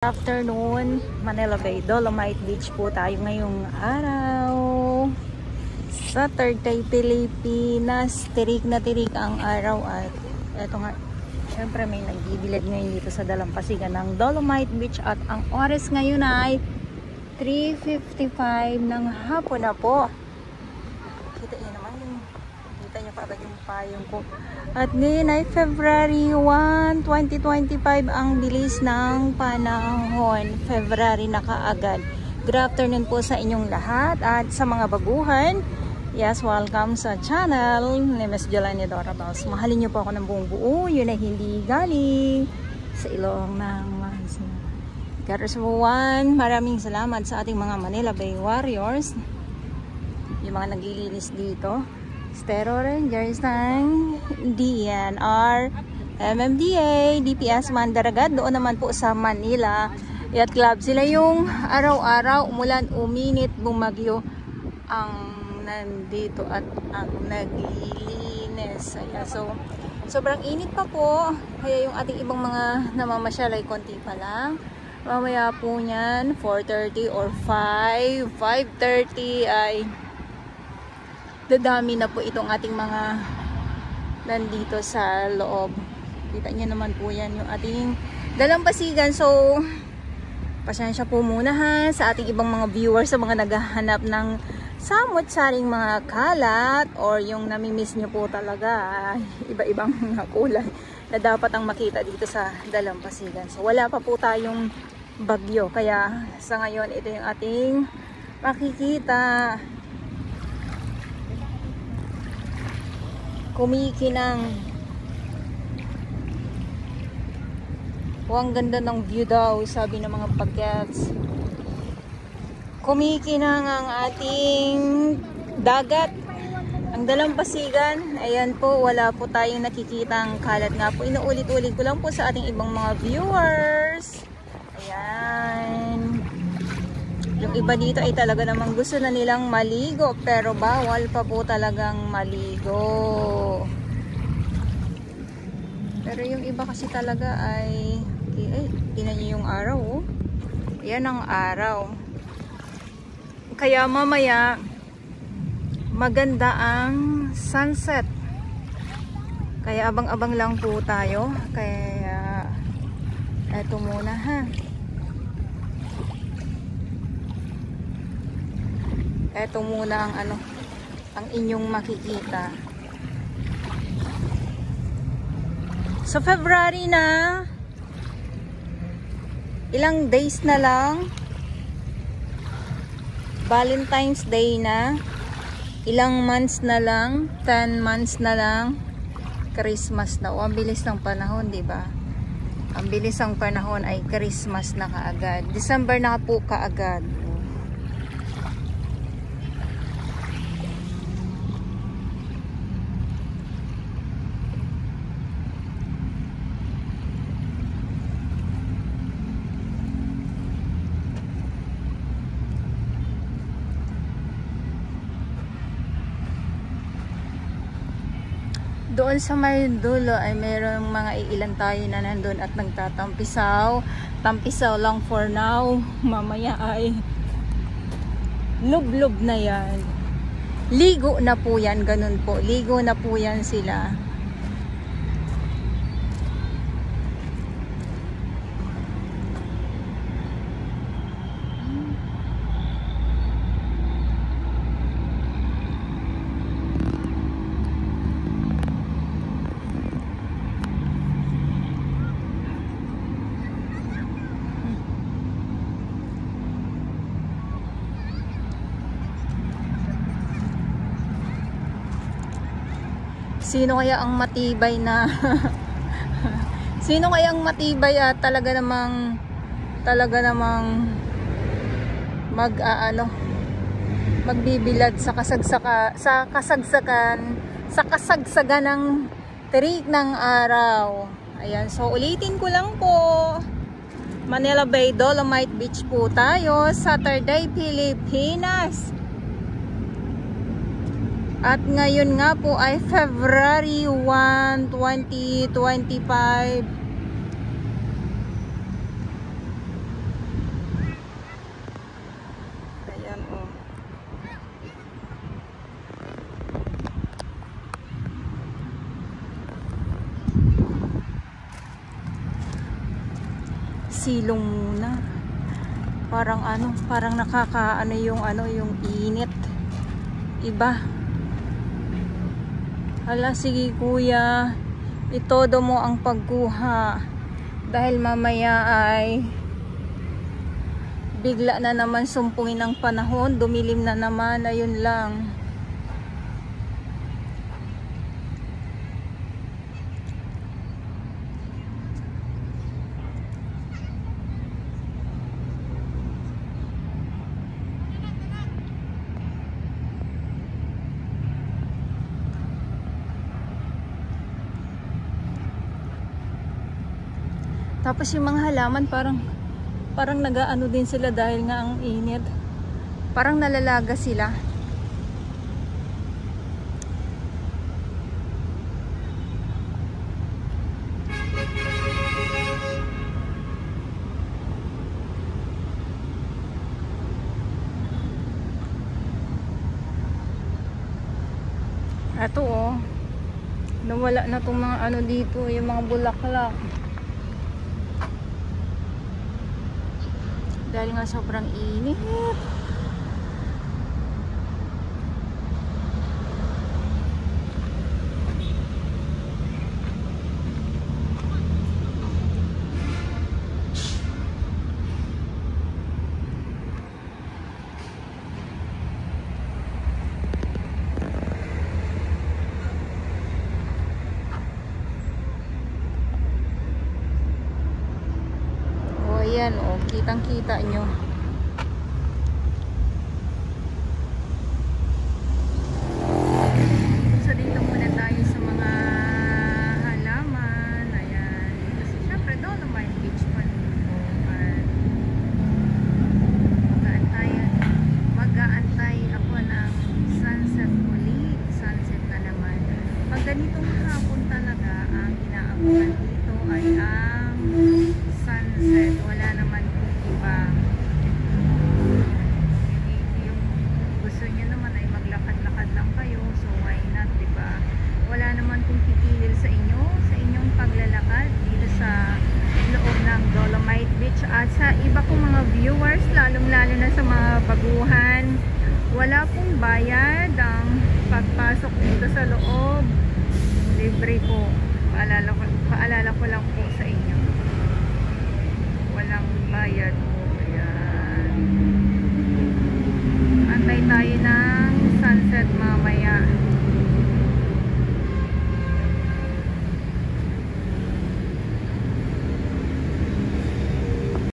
Afternoon, Manila Bay, Dolomite Beach po tayo ngayong araw. Saturday, Pilipinas. Tirik na tirik ang araw at eto nga, syempre may nagbibilad ngayon dito sa Dalampasigan ng Dolomite Beach at ang oras ngayon ay 3:55 ng hapon na po. Kita niyo naman yung, kita niyo pa agad yung payong ko. At ngayon ay February 1, 2025, ang bilis ng panahon. February na kaagad. Good afternoon po sa inyong lahat at sa mga baguhan. Yes, welcome sa channel ni Miss Jelani Dorabals. Mahalin niyo po ako ng buong buo. Yun ay hindi galing sa ilong ng Mansa. Karasuwan, maraming salamat sa ating mga Manila Bay Warriors. Yung mga naglilinis dito. Stero Rangers ng DNR, MMDA, DPS Mandaragad. Doon naman po sa Manila Yacht Club. Sila yung araw-araw, umulan, uminit, bumagyo ang nandito at ang naglilinis. So, sobrang init pa po. Kaya yung ating ibang mga namamasyal ay konti pa lang. Mamaya po niyan, 4:30 or 5:30 ay dadami na po itong ating mga nandito sa loob. Kita niyo naman po yan yung ating Dalampasigan. So, pasensya po muna ha sa ating ibang mga viewers, sa mga naghahanap ng samot-saring mga kalat or yung namimiss nyo po talaga iba-ibang mga kulay na dapat ang makita dito sa Dalampasigan. So, wala pa po tayong bagyo. Kaya sa ngayon, ito yung ating makikita. Kumikinang. Ang ganda ng view daw, sabi ng mga pag-gets. Kumikinang ang ating dagat. Ang Dalampasigan. Ayan po, wala po tayong nakikitang kalat nga po. Inuulit-ulit ko lang po sa ating ibang mga viewers. Ayan. Yung iba dito ay talaga namang gusto na nilang maligo pero bawal pa po talagang maligo. Pero yung iba kasi talaga ay tingnan niyo yung araw oh. Yan ang araw. Kaya mamaya maganda ang sunset. Kaya abang-abang lang po tayo. Kaya eto muna ha. Eto muna ang ang inyong makikita. So February na, ilang days na lang, Valentine's Day na, ilang months na lang, 10 months na lang, Christmas na. O, ang bilis ng panahon, di ba? Ang bilis ng panahon ay Christmas na kaagad. December na po kaagad. Doon sa may dulo ay mayroong mga ilan tayo na nandun at nagtatampisaw. Tampisaw lang for now. Mamaya ay lub-lub na yan. Ligo na po yan, ganun po. Ligo na po yan sila. Sino kaya ang matibay na sino kaya ang matibay at talaga namang magbibilad sa kasagsagan ng tirik ng araw. Ayan, so ulitin ko lang po. Manila Bay, Dolomite Beach po tayo, Saturday, Pilipinas. At ngayon nga po ay February 1, 2025. magsisilong muna. Parang ano, parang nakakaano yung ano, yung init. Iba. Hala, sige kuya, itodo mo ang pagkuha. Dahil mamaya ay bigla na naman sumpungin ang panahon, dumilim na naman, ayun lang. Tapos yung mga halaman parang nagaano din sila dahil nga ang init. Parang nalalaga sila. Ito oh. Nawala na tong mga ano dito, yung mga bulaklak. Dahil nga sobrang init. Ayan, oh, kitang-kita nyo. So, dito muna tayo sa mga halaman. Ayan. Kasi syempre, Dolomite Beach pa dito. Mag-aantay ako ng sunset ulit. Sunset na naman. Pag ganitong hapon talaga, ang inaabutan dito ay ang sunset. Wala naman kung iba. Yung gusto nyo naman ay maglakad-lakad lang kayo, so why not, diba? Wala naman kung pipilil sa inyo, sa inyong paglalakad dito sa loob ng Dolomite Beach. At sa iba kong mga viewers, lalong-lalo na sa mga baguhan, wala pong bayad ang pagpasok dito sa loob. Libre po. Paalala ko lang po sa inyo. Walang bayad po.